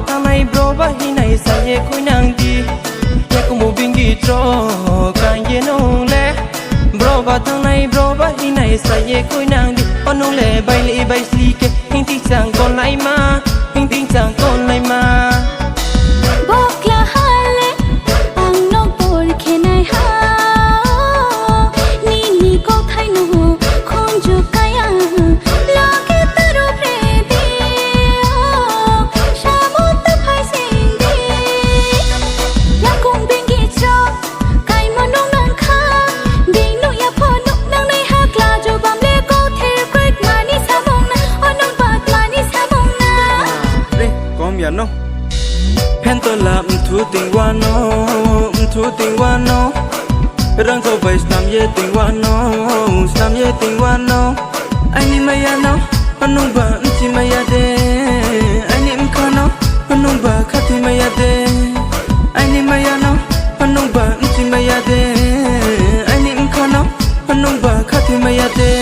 thang này bro ba hi này sa ye khoi nang di ye ko mo bingi tro kan ye nong le bro ba thang này bro ba hi này sa ye khoi nang di onong le bai li bai sli ke hing ti sang kon lai ma hing ti sang kon lai ma bokla hale ang no por khe nai ha ni ni ko thai no khon jo kaya lage taro pre di shamo ta phai sing di ya kong bingi cho kai mo nong nang kha di no ya pho no nang nai ha kla jo bam le ko the quick mani sa mong na onong bat mani sa mong na re kom ya no pen to la thu ting wa no thu ting wa no rang ko bai stam ye ting wa no stam ye ting wa no ai ni ma ya no anong ba chi ma ya de ai ni m kha no anong ba kha ti ma ya de ai ni ma ya no anong ba chi ma ya de ai ni m kha no anong ba kha ti ma ya de